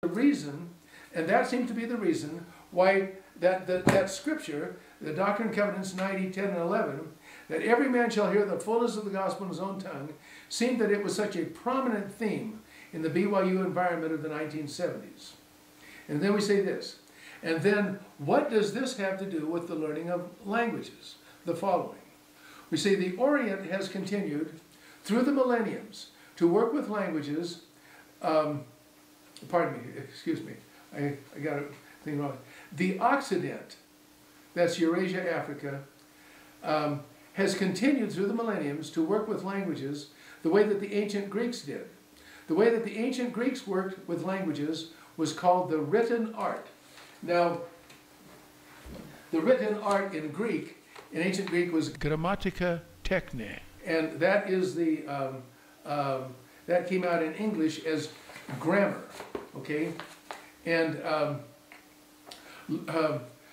the reason, and that seems to be the reason why that scripture, the Doctrine and Covenants 90, 10, and 11, that every man shall hear the fullness of the gospel in his own tongue, seemed that it was such a prominent theme in the BYU environment of the 1970s. And then we say this, and then what does this have to do with the learning of languages? The following. We say the Orient has continued through the millenniums to work with languages, pardon me, excuse me, I got a thing wrong. The Occident, that's Eurasia, Africa, has continued through the millenniums to work with languages the way that the ancient Greeks did. The way that the ancient Greeks worked with languages was called the written art. Now, the written art in Greek, in ancient Greek, was grammatica techne, and that is the that came out in English as grammar. Okay, and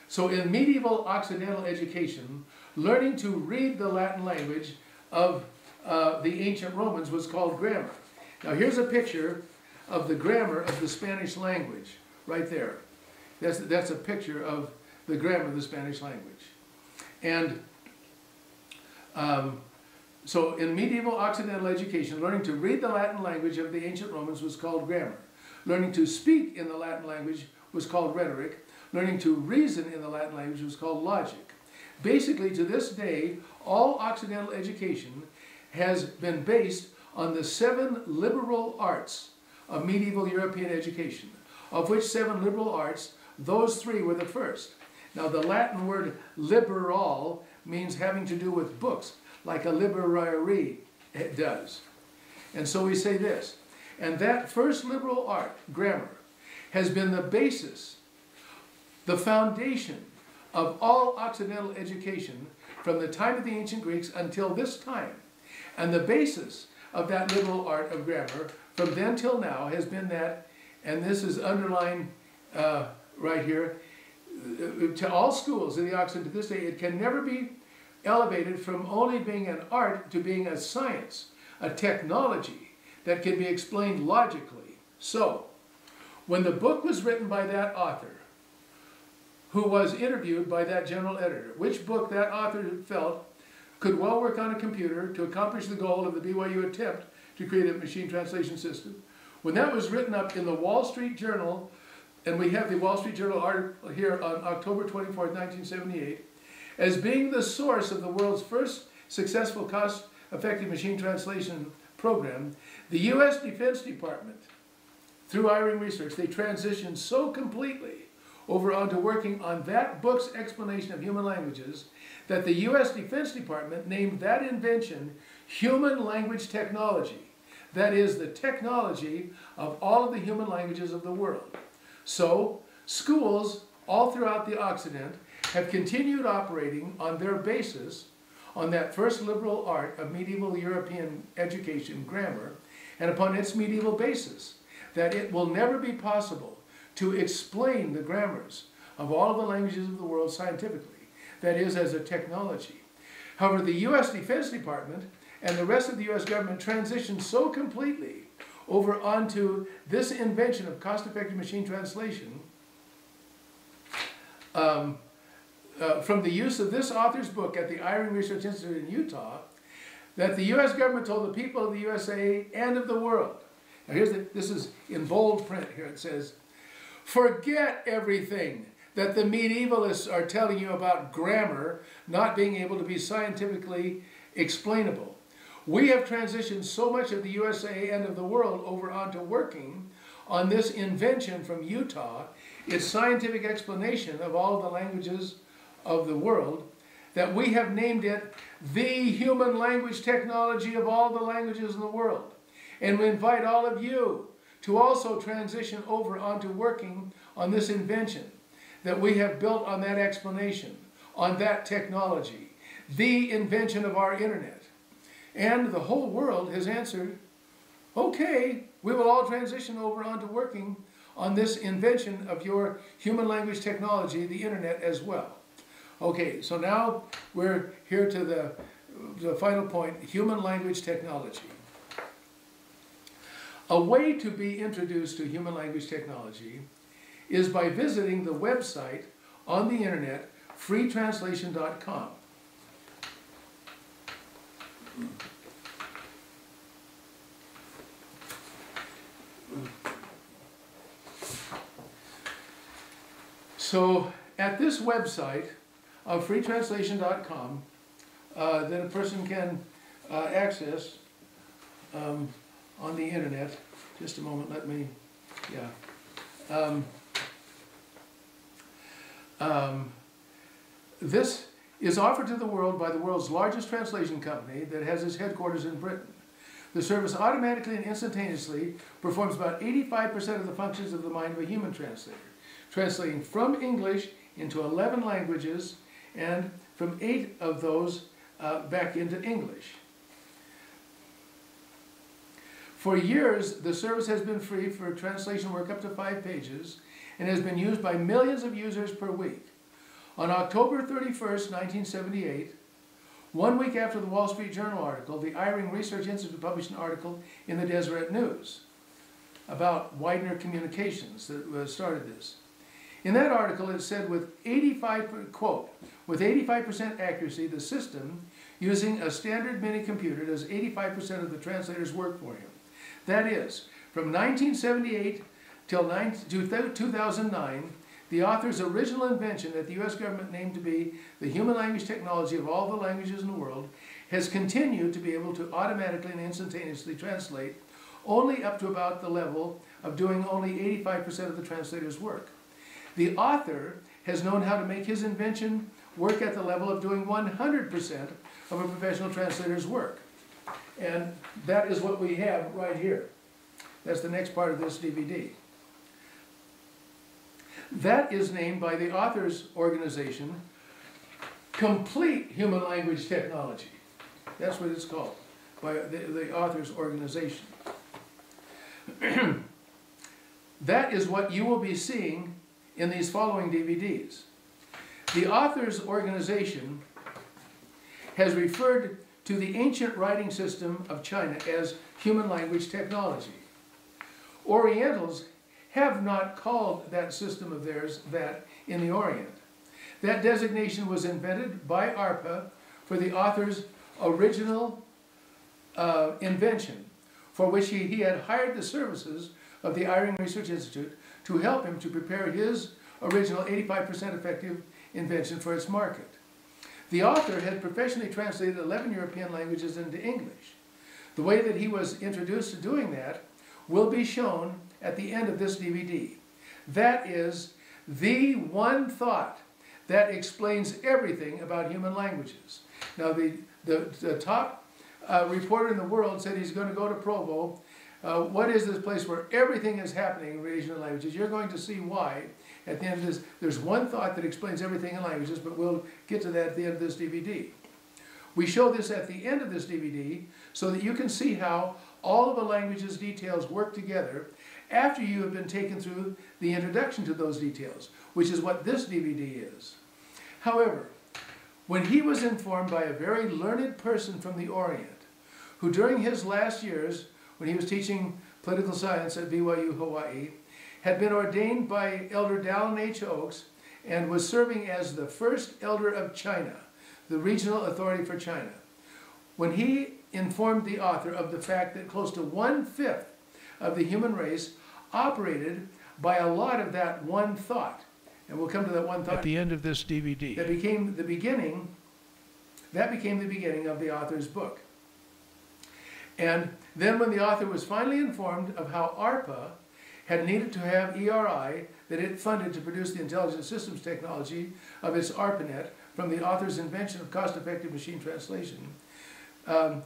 so in medieval Occidental education, learning to read the Latin language of the ancient Romans was called grammar. Now here's a picture of the grammar of the Spanish language, right there. That's a picture of the grammar of the Spanish language. And so in medieval Occidental education, learning to read the Latin language of the ancient Romans was called grammar. Learning to speak in the Latin language was called rhetoric. Learning to reason in the Latin language was called logic. Basically, to this day, all Occidental education has been based on the 7 liberal arts of medieval European education, of which 7 liberal arts, those 3 were the first. Now, the Latin word liberal means having to do with books, like a library does. And so we say this, and that first liberal art, grammar, has been the basis, the foundation of all Occidental education from the time of the ancient Greeks until this time. And the basis of that liberal art of grammar from then till now has been that, and this is underlined right here, to all schools in the Occident to this day, it can never be elevated from only being an art to being a science, a technology that can be explained logically. So, when the book was written by that author, who was interviewed by that general editor, which book that author felt could well work on a computer to accomplish the goal of the BYU attempt to create a machine translation system. When that was written up in the Wall Street Journal, and we have the Wall Street Journal article here on October 24, 1978, as being the source of the world's first successful cost-effective machine translation program, the U.S. Defense Department, through Eyring Research, they transitioned so completely over onto working on that book's explanation of human languages that the U.S. Defense Department named that invention human language technology. That is the technology of all of the human languages of the world. So, schools all throughout the Occident have continued operating on their basis on that first liberal art of medieval European education, grammar, and upon its medieval basis, that it will never be possible to explain the grammars of all of the languages of the world scientifically, that is, as a technology. However, the U.S. Defense Department and the rest of the U.S. government transitioned so completely over onto this invention of cost-effective machine translation from the use of this author's book at the Eyring Research Institute in Utah, that the U.S. government told the people of the USA and of the world. Now this is in bold print here, it says, forget everything that the medievalists are telling you about grammar not being able to be scientifically explainable. We have transitioned so much of the USA and of the world over onto working on this invention from Utah, its scientific explanation of all of the languages of the world, that we have named it the human language technology of all the languages in the world. And we invite all of you to also transition over onto working on this invention that we have built on that explanation, on that technology, the invention of our internet. And the whole world has answered, okay, we will all transition over onto working on this invention of your human language technology, the internet, as well. Okay, so now we're here to the final point, human language technology. A way to be introduced to human language technology is by visiting the website on the internet, freetranslation.com. So at this website of freetranslation.com that a person can access on the internet. Just a moment, let me, this is offered to the world by the world's largest translation company that has its headquarters in Britain. The service automatically and instantaneously performs about 85% of the functions of the mind of a human translator, translating from English into 11 languages and from 8 of those back into English. For years, the service has been free for translation work up to 5 pages and has been used by millions of users per week. On October 31st, 1978, 1 week after the Wall Street Journal article, the Eyring Research Institute published an article in the Deseret News about Widener Communications that started this. In that article, it said with 85% accuracy, the system using a standard mini computer does 85% of the translator's work for him. That is, from 1978 till 2009, the author's original invention that the U.S. government named to be the human language technology of all the languages in the world has continued to be able to automatically and instantaneously translate only up to about the level of doing only 85% of the translator's work. The author has known how to make his invention work at the level of doing 100% of a professional translator's work. And that is what we have right here. That's the next part of this DVD. That is named by the author's organization Complete Human Language Technology. That's what it's called by the author's organization. That is what you will be seeing in these following DVDs. The author's organization has referred to the ancient writing system of China as human language technology. Orientals have not called that system of theirs that in the Orient. That designation was invented by ARPA for the author's original invention, for which he had hired the services of the Eyring Research Institute to help him to prepare his original 85% effective invention for its market. The author had professionally translated 11 European languages into English. The way that he was introduced to doing that will be shown at the end of this DVD. That is the one thought that explains everything about human languages. Now, the top reporter in the world said he's going to go to Provo. What is this place where everything is happening in regional languages? You're going to see why. At the end of this, there's one thought that explains everything in languages, but we'll get to that at the end of this DVD. We show this at the end of this DVD so that you can see how all of a language's details work together after you have been taken through the introduction to those details, which is what this DVD is. However, when he was informed by a very learned person from the Orient, who during his last years, when he was teaching political science at BYU Hawaii, had been ordained by Elder Dallin H. Oaks and was serving as the first elder of China, the regional authority for China. When he informed the author of the fact that close to 1/5 of the human race operated by a lot of that one thought, and we'll come to that one thought at the end of this DVD, that became the beginning of the author's book. And then when the author was finally informed of how ARPA had needed to have ERI that it funded to produce the intelligent systems technology of its ARPANET from the author's invention of cost-effective machine translation, and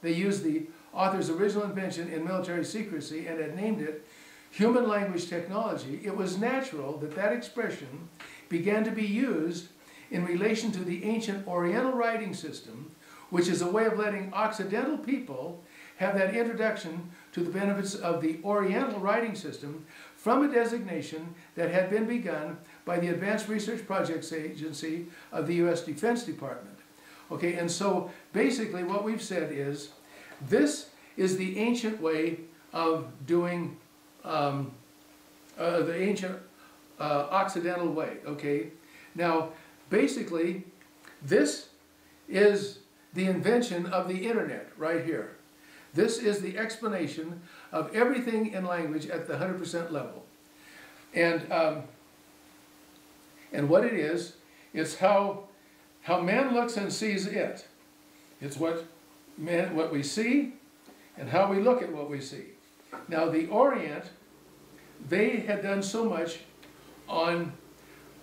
they used the author's original invention in military secrecy and had named it human language technology, it was natural that that expression began to be used in relation to the ancient Oriental writing system, which is a way of letting Occidental people have that introduction to the benefits of the Oriental writing system from a designation that had been begun by the Advanced Research Projects Agency of the U.S. Defense Department. Okay, and so basically what we've said is this is the ancient way of doing, the ancient Occidental way, okay? Now, basically, this is the invention of the internet right here. This is the explanation of everything in language at the 100% level. And what it is, it's how man looks and sees it. It's what we see and how we look at what we see. Now the Orient, they had done so much on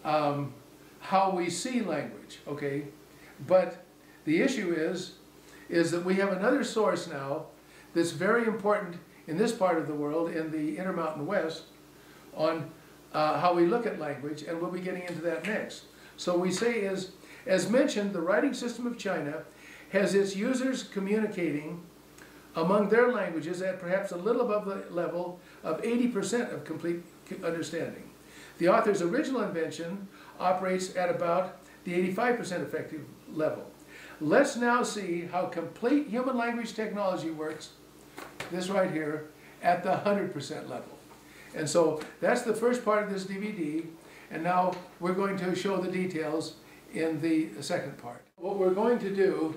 how we see language, okay? But the issue is that we have another source now that's very important in this part of the world, in the Intermountain West, on how we look at language, and we'll be getting into that next. So we say is, as mentioned, the writing system of China has its users communicating among their languages at perhaps a little above the level of 80% of complete understanding. The author's original invention operates at about the 85% effective level. Let's now see how complete human language technology works, this right here, at the 100% level. And so that's the first part of this DVD, and now we're going to show the details in the second part. What we're going to do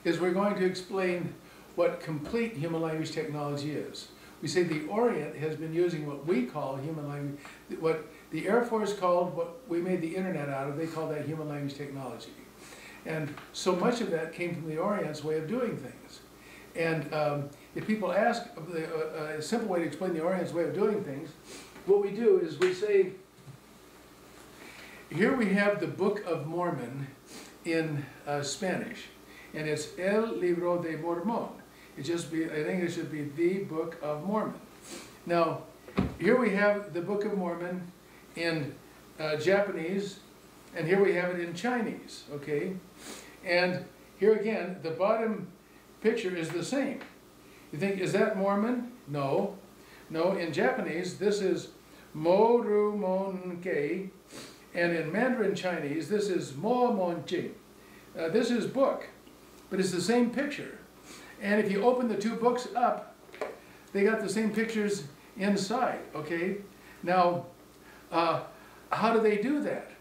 is we're going to explain what complete human language technology is. We say the Orient has been using what we call human language, what the Air Force called, what we made the internet out of, they call that human language technology. And so much of that came from the Orient's way of doing things. And if people ask a simple way to explain the Orient's way of doing things, what we do is we say, here we have the Book of Mormon in Spanish, and it's El Libro de Mormón. It just be, in English, it should be the Book of Mormon. Now, here we have the Book of Mormon in Japanese, and here we have it in Chinese, okay? And here again, the bottom picture is the same. You think, is that Mormon? No. No, in Japanese, this is Moru Monkei, and in Mandarin Chinese, this is Mo Monchi. This is book, but it's the same picture. And if you open the two books up, they got the same pictures inside, okay? Now, how do they do that?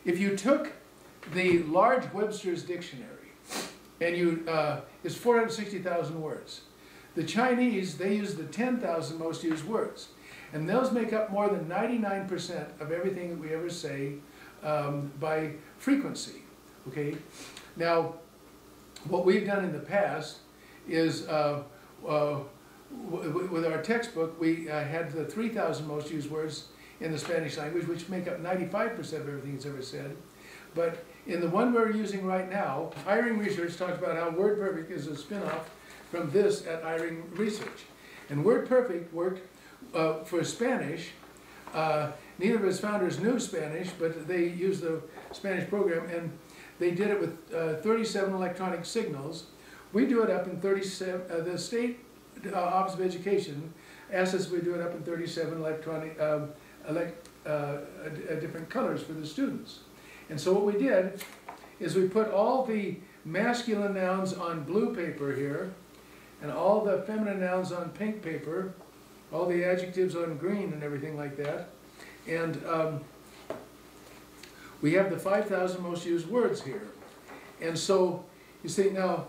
If you took the large Webster's dictionary, and you, it's 460,000 words. The Chinese, they use the 10,000 most used words. And those make up more than 99% of everything that we ever say by frequency, okay? Now, what we've done in the past is, with our textbook, we had the 3,000 most used words in the Spanish language, which make up 95% of everything it's ever said. But in the one we're using right now, Eyring Research talks about how WordPerfect is a spin-off from this at Eyring Research. And WordPerfect worked for Spanish. Neither of its founders knew Spanish, but they used the Spanish program, and they did it with 37 electronic signals. We do it up in 37, the State Office of Education asked us we do it up in 37 electronic, different colors for the students. And so what we did is we put all the masculine nouns on blue paper here, and all the feminine nouns on pink paper, all the adjectives on green and everything like that. And we have the 5,000 most used words here. And so you say, now,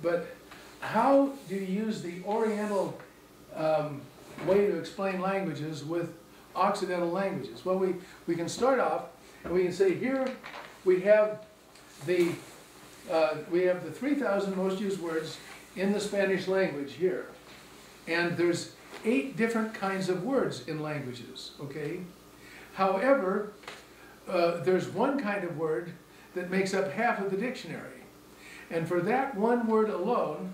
but how do you use the Oriental way to explain languages with Occidental languages? Well, we can start off and we can say here we have the 3,000 most used words in the Spanish language here. And there's 8 different kinds of words in languages, okay? However, there's one kind of word that makes up half of the dictionary. And for that one word alone,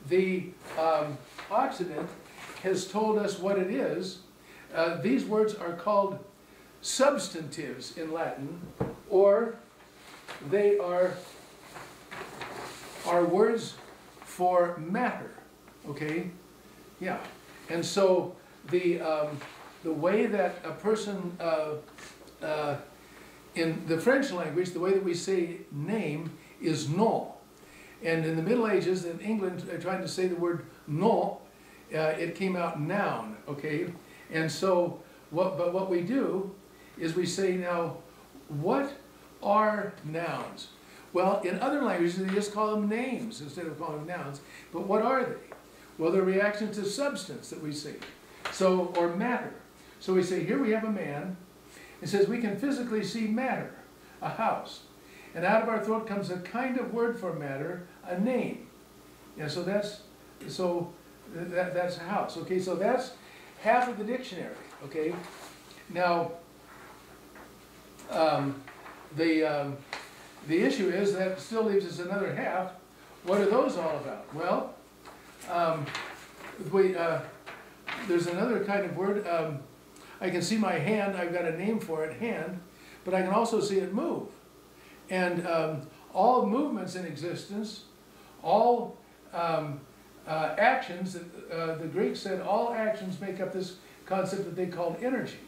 the Occident has told us what it is. These words are called substantives in Latin, or they are words for matter, okay? Yeah. And so the way that a person, in the French language, the way that we say name is nom. And in the Middle Ages, in England, trying to say the word no, it came out noun, okay? And so, what we do is we say now, what are nouns? Well, in other languages, they just call them names instead of calling them nouns. But what are they? Well, they're reactions to substance that we see. So, or matter. So we say, here we have a man. It says we can physically see matter, a house. And out of our throat comes a kind of word for matter, a name. Yeah, so that's a house. Okay, so that's half of the dictionary. Okay, now the issue is that still leaves us another half. What are those all about? Well, there's another kind of word. I can see my hand. I've got a name for it, hand, but I can also see it move. And all movements in existence, all actions, the Greeks said all actions make up this concept that they called energy.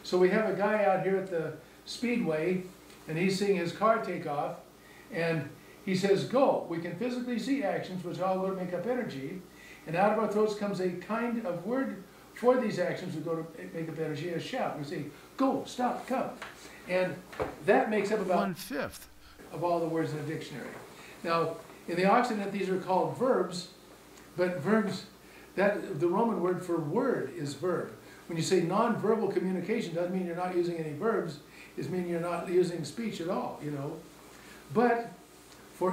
So we have a guy out here at the speedway, and he's seeing his car take off, and he says, go. We can physically see actions which all go to make up energy, and out of our throats comes a kind of word for these actions that go to make up energy, a shout. We say, go, stop, come. And that makes up about 1/5 of all the words in the dictionary. Now, in the Occident, these are called verbs, but verbs, the Roman word for word is verb. When you say non-verbal communication, doesn't mean you're not using any verbs. It means you're not using speech at all, you know. But for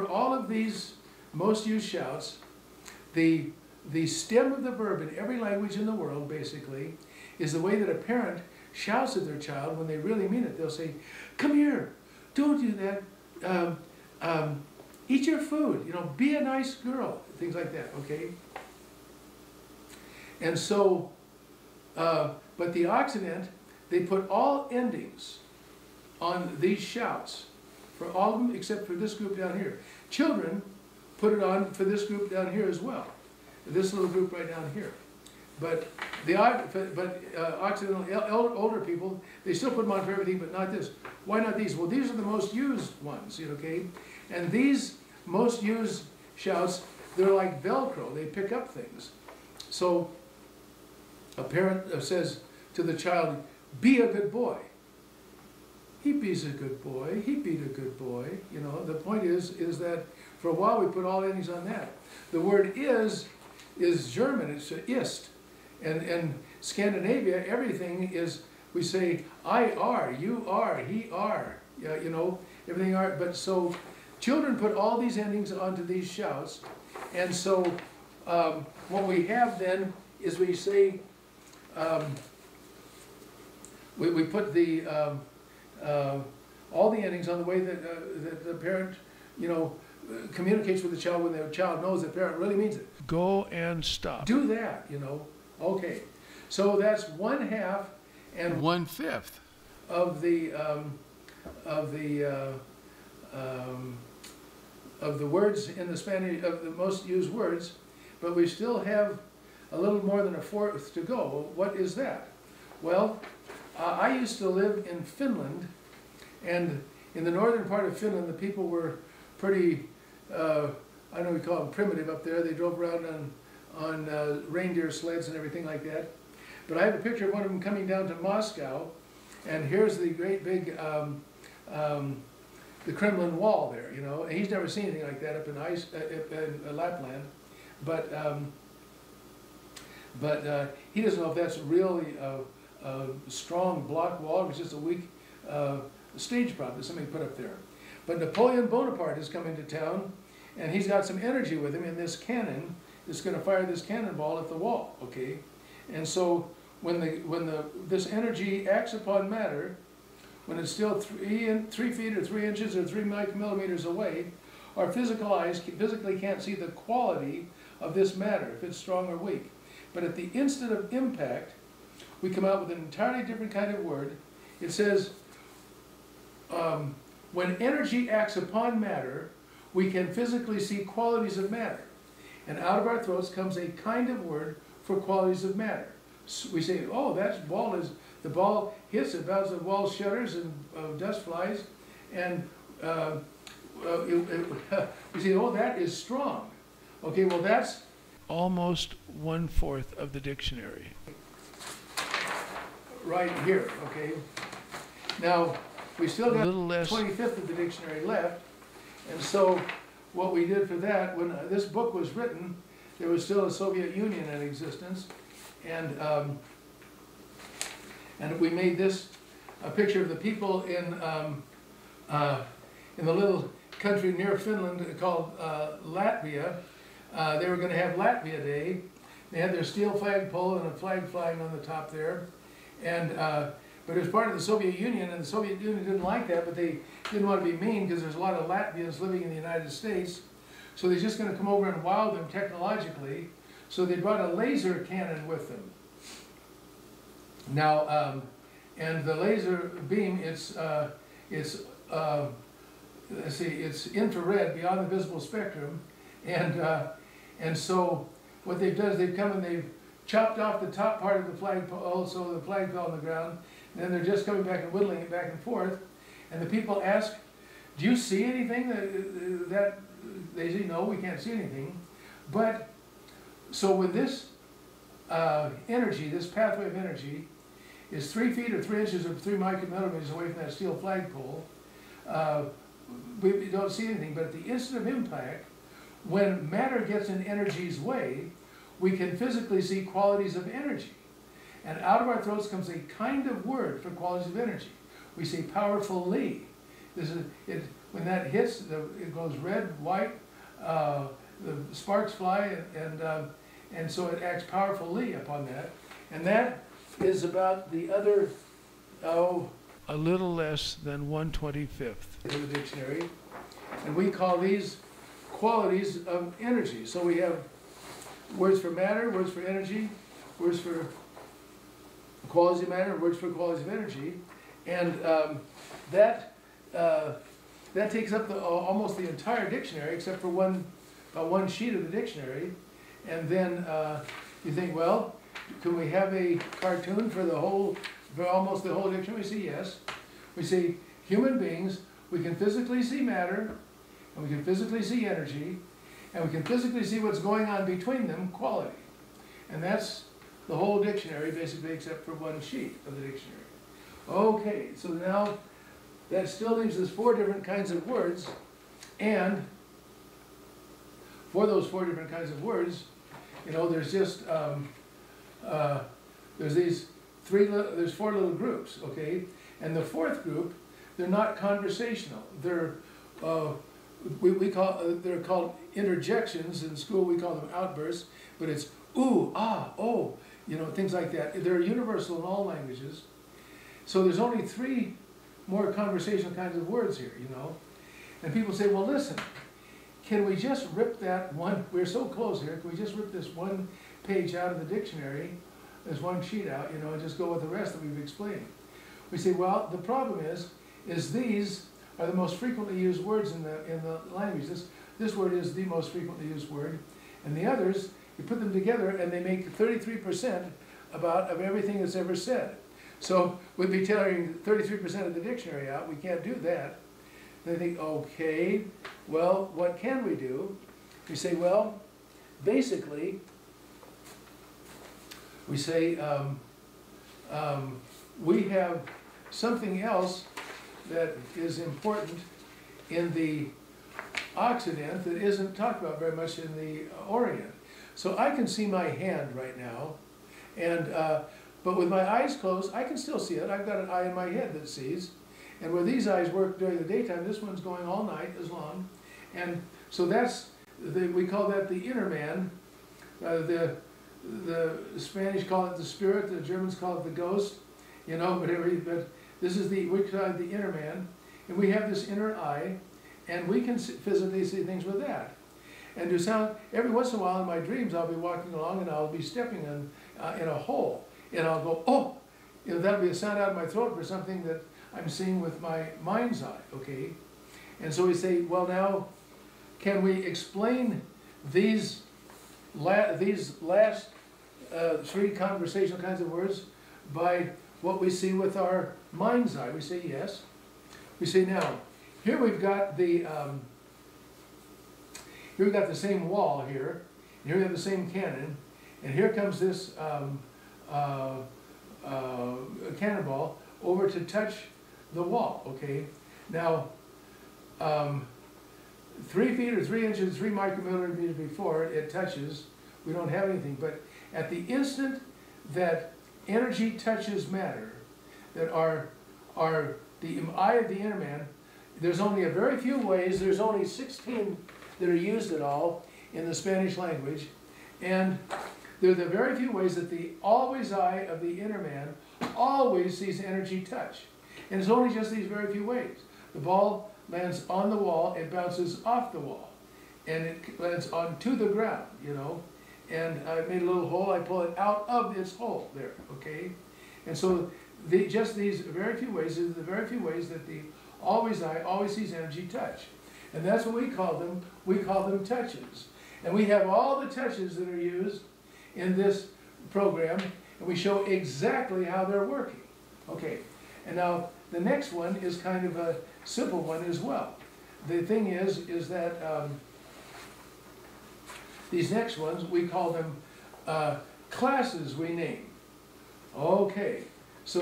all of these most used shouts, the stem of the verb in every language in the world, basically, is the way that a parent shouts at their child when they really mean it. They'll say, come here, don't do that, eat your food, you know, be a nice girl, things like that, okay? And so, but the Occident, they put all endings on these shouts, for all of them except for this group down here. Children put it on for this group down here as well, this little group right down here. But Occidental older people, they still put them on for everything, but not this. Why not these? Well, these are the most used ones, okay? And these most used shouts, they're like Velcro. They pick up things. So a parent says to the child, be a good boy. He be's a good boy. He beat a good boy. You know, the point is that for a while we put all endings on that. The word is German. It's ist. And in Scandinavia, everything is, we say, I are, you are, he are, you know, everything are. But so children put all these endings onto these shouts. And so what we have then is we say, we put the, all the endings on the way that the parent, you know, communicates with the child when the child knows the parent really means it. Go and stop. Do that, you know. Okay, so that's 1/2 and 1/5 of the words in the Spanish, of the most used words, but we still have a little more than 1/4 to go. What is that? Well, I used to live in Finland, and in the northern part of Finland, the people were pretty, I don't know, we call them primitive up there. They drove around on reindeer sleds and everything like that. But I have a picture of one of them coming down to Moscow, and here's the great big, the Kremlin wall there, you know. And he's never seen anything like that up in Lapland, but he doesn't know if that's really a strong block wall, or it's just a weak stage prop that somebody put up there. But Napoleon Bonaparte is coming to town, and he's got some energy with him in this cannon. It's going to fire this cannonball at the wall, okay? And so when this energy acts upon matter, when it's still 3 feet or 3 inches or 3 millimeters away, our physical eyes physically can't see the quality of this matter, if it's strong or weak. But at the instant of impact, we come out with an entirely different kind of word. It says, when energy acts upon matter, we can physically see qualities of matter. And out of our throats comes a kind of word for qualities of matter. So we say, oh, that ball is, the ball hits, it bounces, the wall shudders and dust flies. And we say, oh, that is strong. Okay, well, that's almost 1/4 of the dictionary. Right here, okay? Now, we still got A little less. 25th of the dictionary left, and so what we did for that, when this book was written, there was still a Soviet Union in existence, and we made this a picture of the people in the little country near Finland called Latvia. They were going to have Latvia Day. They had their steel flagpole and a flag flying on the top there, and but it was part of the Soviet Union, and the Soviet Union didn't like that, but they didn't want to be mean because there's a lot of Latvians living in the United States, so they're just going to come over and wow them technologically. So they brought a laser cannon with them. Now, and the laser beam, it's infrared, beyond the visible spectrum, and so what they've done is they've come and they've chopped off the top part of the flagpole, so the flag fell on the ground, and then they're just coming back and whittling it back and forth, and the people ask, do you see anything that they say, no, we can't see anything, but, so when this energy, this pathway of energy, is 3 feet or 3 inches or 3 micromillimeters away from that steel flagpole, we don't see anything, but at the instant of impact, when matter gets in energy's way, we can physically see qualities of energy. And out of our throats comes a kind of word for qualities of energy. We say powerfully. This is it. When that hits, it goes red, white, the sparks fly, and so it acts powerfully upon that. And that is about the other, a little less than 1/25 in the dictionary. And we call these qualities of energy. So we have words for matter, words for energy, words for qualities of matter, words for qualities of energy, and that takes up almost the entire dictionary, except for one sheet of the dictionary. And then you think, well, can we have a cartoon for almost the whole dictionary? We say yes. We say human beings, we can physically see matter, and we can physically see energy, and we can physically see what's going on between them, quality. And that's the whole dictionary, basically, except for one sheet of the dictionary. Okay, so now that still leaves us 4 different kinds of words, and for those 4 different kinds of words, you know, there's just, there's 4 little groups, okay? And the 4th group, they're not conversational. They're, they're called interjections. In school we call them outbursts, but it's ooh, ah, oh, you know, things like that. They're universal in all languages. So there's only 3 more conversational kinds of words here, you know. And people say, well, listen, can we just rip that one, we're so close here, can we just rip this one page out of the dictionary, this one sheet out, you know, and just go with the rest that we've explained? We say, well, the problem is these are the most frequently used words in the language. This word is the most frequently used word, and the others, you put them together and they make 33% of everything that's ever said. So we'd be tearing 33% of the dictionary out. We can't do that. They think, okay, well, what can we do? We say, well, basically, we say we have something else that is important in the Occident that isn't talked about very much in the Orient. So I can see my hand right now, and but with my eyes closed, I can still see it. I've got an eye in my head that sees. And where these eyes work during the daytime, this one's going all night as long. And so we call that the inner man. The Spanish call it the spirit, the Germans call it the ghost, you know, but this is we call it the inner man. And we have this inner eye, and we can physically see things with that. And to sound, every once in a while in my dreams, I'll be walking along and I'll be stepping in a hole. And I'll go, oh, you know, that'll be a sound out of my throat for something that I'm seeing with my mind's eye, okay? And so we say, well, now, can we explain these last 3 conversational kinds of words by what we see with our mind's eye? We say yes. We say now, here we've got the same wall here, Here we have the same cannon, and here comes this cannonball over to touch the wall, okay? Now, 3 feet or 3 inches, 3 micrometers before it touches, we don't have anything, but at the instant that energy touches matter, that are the eye of the inner man, there's only a very few ways, there's only 16 that are used at all in the Spanish language, and they're the very few ways that the always eye of the inner man always sees energy touch. And it's only just these very few ways. The ball lands on the wall, it bounces off the wall, and it lands onto the ground, you know. And I made a little hole, I pull it out of its hole there, okay? And so just these very few ways, are the very few ways that the always eye always sees energy touch. And that's what we call them touches. And we have all the touches that are used in this program, and we show exactly how they're working. Okay, and now the next one is kind of a simple one as well. The thing is that these next ones, we call them classes we name. Okay, so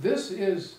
this is